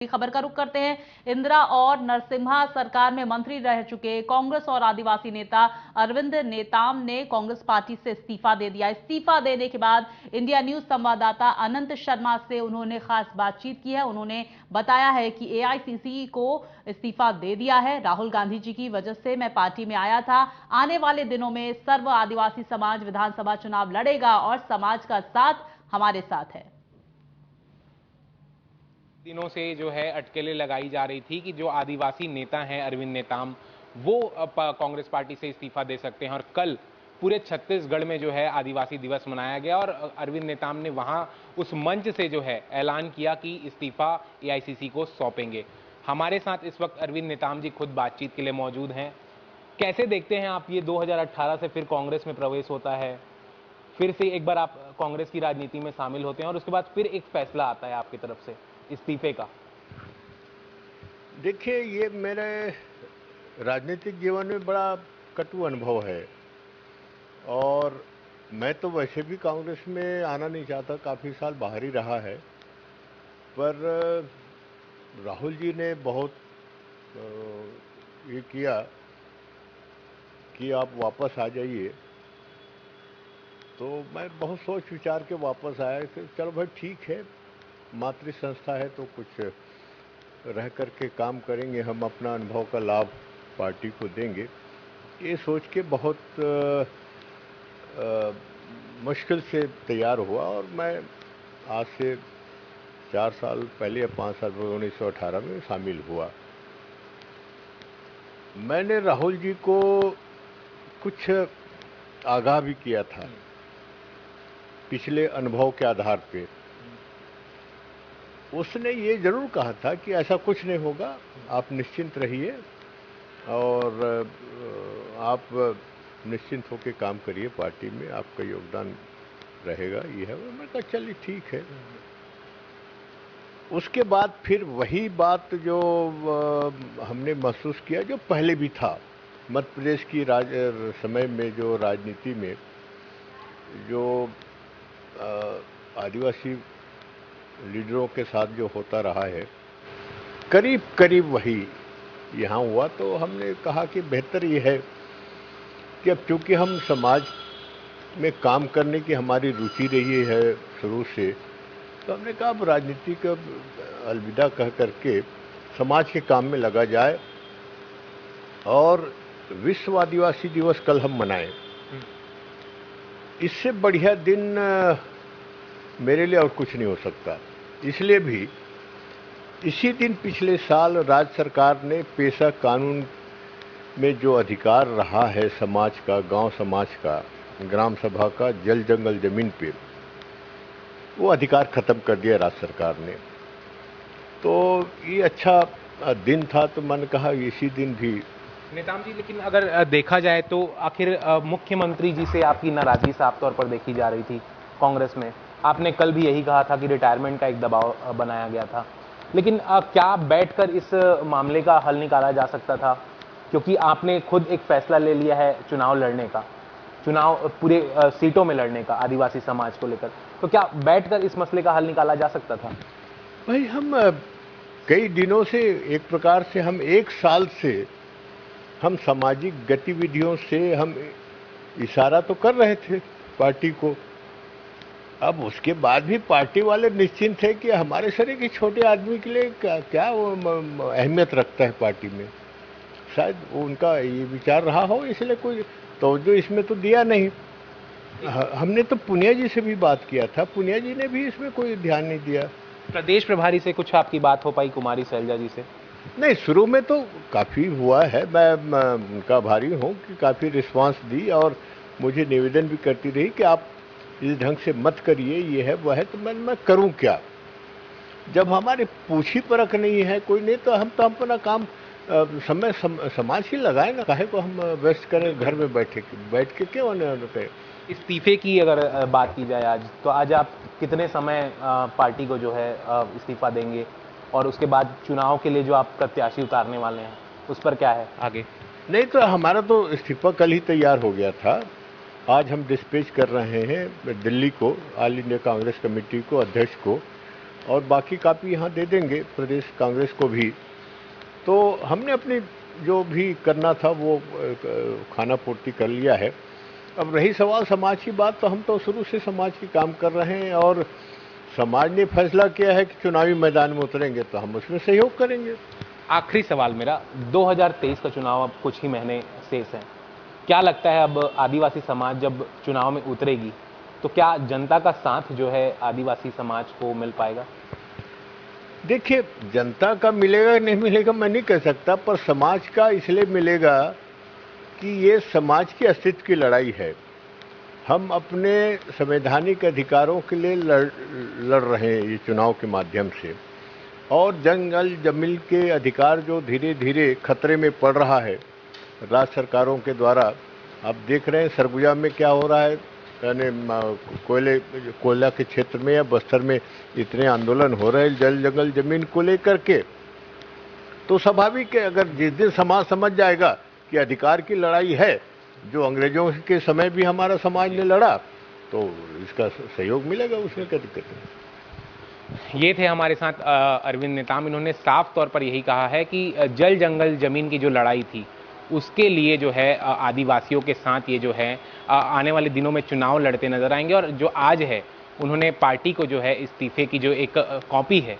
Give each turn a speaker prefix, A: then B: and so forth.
A: खबर का रुख करते हैं। इंदिरा और नरसिम्हा सरकार में मंत्री रह चुके कांग्रेस और आदिवासी नेता अरविंद नेताम ने कांग्रेस पार्टी से इस्तीफा दे दिया। इस्तीफा देने के बाद इंडिया न्यूज संवाददाता अनंत शर्मा से उन्होंने खास बातचीत की है। उन्होंने बताया है कि एआईसीसी को इस्तीफा दे दिया है। राहुल गांधी जी की वजह से मैं पार्टी में आया था। आने वाले दिनों में सर्व आदिवासी समाज विधानसभा चुनाव लड़ेगा और समाज का साथ हमारे साथ है।
B: दिनों से जो है अटकलें लगाई जा रही थी कि जो आदिवासी नेता हैं अरविंद नेताम, वो कांग्रेस पार्टी से इस्तीफा दे सकते हैं। और कल पूरे छत्तीसगढ़ में जो है आदिवासी दिवस मनाया गया और अरविंद नेताम ने वहां उस मंच से जो है ऐलान किया कि इस्तीफा एआईसीसी को सौंपेंगे। हमारे साथ इस वक्त अरविंद नेताम जी खुद बातचीत के लिए मौजूद हैं। कैसे देखते हैं आप ये 2018 से फिर कांग्रेस में प्रवेश होता है, फिर से एक बार आप कांग्रेस की राजनीति में शामिल होते हैं और उसके बाद फिर एक फैसला आता है आपकी तरफ से इस्तीफे का?
C: देखिए, ये मेरे राजनीतिक जीवन में बड़ा कटु अनुभव है और मैं तो वैसे भी कांग्रेस में आना नहीं चाहता, काफ़ी साल बाहर ही रहा है। पर राहुल जी ने बहुत ये किया कि आप वापस आ जाइए, तो मैं बहुत सोच विचार के वापस आया कि चलो भाई ठीक है, मातृ संस्था है तो कुछ रह करके काम करेंगे, हम अपना अनुभव का लाभ पार्टी को देंगे। ये सोच के बहुत मुश्किल से तैयार हुआ और मैं आज से 4 साल पहले या 5 साल पहले 1918 में शामिल हुआ। मैंने राहुल जी को कुछ आगाह भी किया था पिछले अनुभव के आधार पे। उसने ये जरूर कहा था कि ऐसा कुछ नहीं होगा, आप निश्चिंत रहिए और आप निश्चिंत होकर काम करिए, पार्टी में आपका योगदान रहेगा। ये है, मैंने कहा चलिए ठीक है। उसके बाद फिर वही बात जो हमने महसूस किया जो पहले भी था मध्य प्रदेश की समय में, जो राजनीति में जो आदिवासी लीडरों के साथ जो होता रहा है, करीब करीब वही यहाँ हुआ। तो हमने कहा कि बेहतर ये है कि अब चूँकि हम समाज में काम करने की हमारी रुचि रही है शुरू से, तो हमने कहा अब राजनीति का अलविदा कह करके समाज के काम में लगा जाए और विश्व आदिवासी दिवस कल हम मनाएं। इससे बढ़िया दिन मेरे लिए और कुछ नहीं हो सकता। इसलिए भी इसी दिन पिछले साल राज्य सरकार ने पेशा कानून में जो अधिकार रहा है समाज का, गांव समाज का, ग्राम सभा का, जल जंगल जमीन पे, वो अधिकार खत्म कर दिया राज्य सरकार ने। तो ये अच्छा दिन था, तो मैंने कहा इसी दिन भी।
B: नेताम जी, लेकिन अगर देखा जाए तो आखिर मुख्यमंत्री जी से आपकी नाराजगी साफ तौर पर देखी जा रही थी कांग्रेस में। आपने कल भी यही कहा था कि रिटायरमेंट का एक दबाव बनाया गया था, लेकिन क्या बैठकर इस मामले का हल निकाला जा सकता था? क्योंकि आपने खुद एक फैसला ले लिया है चुनाव लड़ने का, चुनाव पूरे सीटों में लड़ने का आदिवासी समाज को लेकर, तो क्या बैठकर इस मसले का हल निकाला जा सकता था?
C: भाई, हम कई दिनों से, एक प्रकार से हम 1 साल से हम सामाजिक गतिविधियों से हम इशारा तो कर रहे थे पार्टी को। अब उसके बाद भी पार्टी वाले निश्चिंत थे कि हमारे शरीर के छोटे आदमी के लिए क्या वो अहमियत रखता है पार्टी में। शायद उनका ये विचार रहा हो, इसलिए कोई तवज्जो इसमें तो दिया नहीं। हमने तो पुनिया जी से भी बात किया था, पुनिया जी ने भी इसमें कोई ध्यान नहीं दिया।
B: प्रदेश प्रभारी से कुछ आपकी बात हो पाई, कुमारी शैलजा जी से?
C: नहीं, शुरू में तो काफ़ी हुआ है, मैं उनका आभारी हूँ कि काफ़ी रिस्पांस दी और मुझे निवेदन भी करती रही कि आप इस ढंग से मत करिए, ये है वह है। तो मैं करूँ क्या जब हमारे पूछी परख नहीं है कोई नहीं, तो हम तो अपना काम समय समाज ही लगाए ना, काहे को हम व्यस्त करें घर में बैठ के क्यों न।
B: इस्तीफे की अगर बात की जाए आज, तो आज आप कितने समय पार्टी को जो है इस्तीफा देंगे और उसके बाद चुनाव के लिए जो आप प्रत्याशी उतारने वाले हैं उस पर क्या है आगे?
C: नहीं, तो हमारा तो इस्तीफा कल ही तैयार हो गया था। आज हम डिस्पैच कर रहे हैं दिल्ली को, ऑल इंडिया कांग्रेस कमेटी को, अध्यक्ष को, और बाकी कापी यहाँ दे देंगे प्रदेश कांग्रेस को भी। तो हमने अपनी जो भी करना था वो खाना पूर्ति कर लिया है। अब रही सवाल समाज की बात, तो हम तो शुरू से समाज की काम कर रहे हैं और समाज ने फैसला किया है कि चुनावी मैदान में उतरेंगे तो हम उसमें सहयोग करेंगे।
B: आखिरी सवाल मेरा, 2023 का चुनाव अब कुछ ही महीने शेष हैं। क्या लगता है अब आदिवासी समाज जब चुनाव में उतरेगी तो क्या जनता का साथ जो है आदिवासी समाज को मिल पाएगा?
C: देखिए, जनता का मिलेगा नहीं मिलेगा मैं नहीं कह सकता, पर समाज का इसलिए मिलेगा कि ये समाज के अस्तित्व की लड़ाई है। हम अपने संवैधानिक अधिकारों के लिए लड़ रहे हैं ये चुनाव के माध्यम से, और जंगल जमीन के अधिकार जो धीरे धीरे खतरे में पड़ रहा है राज्य सरकारों के द्वारा। आप देख रहे हैं सरगुजा में क्या हो रहा है, यानी कोयला के क्षेत्र में या बस्तर में इतने आंदोलन हो रहे हैं जल जंगल जमीन को लेकर के। तो स्वाभाविक है, अगर जिस दिन समाज समझ जाएगा कि अधिकार की लड़ाई है, जो अंग्रेजों के समय भी हमारा समाज ने लड़ा, तो इसका सहयोग मिलेगा, उसमें क्या दिक्कत है।
B: ये थे हमारे साथ अरविंद नेताम। इन्होंने साफ तौर पर यही कहा है कि जल जंगल जमीन की जो लड़ाई थी उसके लिए जो है आदिवासियों के साथ ये जो है आने वाले दिनों में चुनाव लड़ते नजर आएंगे। और जो आज है उन्होंने पार्टी को जो है इस्तीफे की जो एक कॉपी है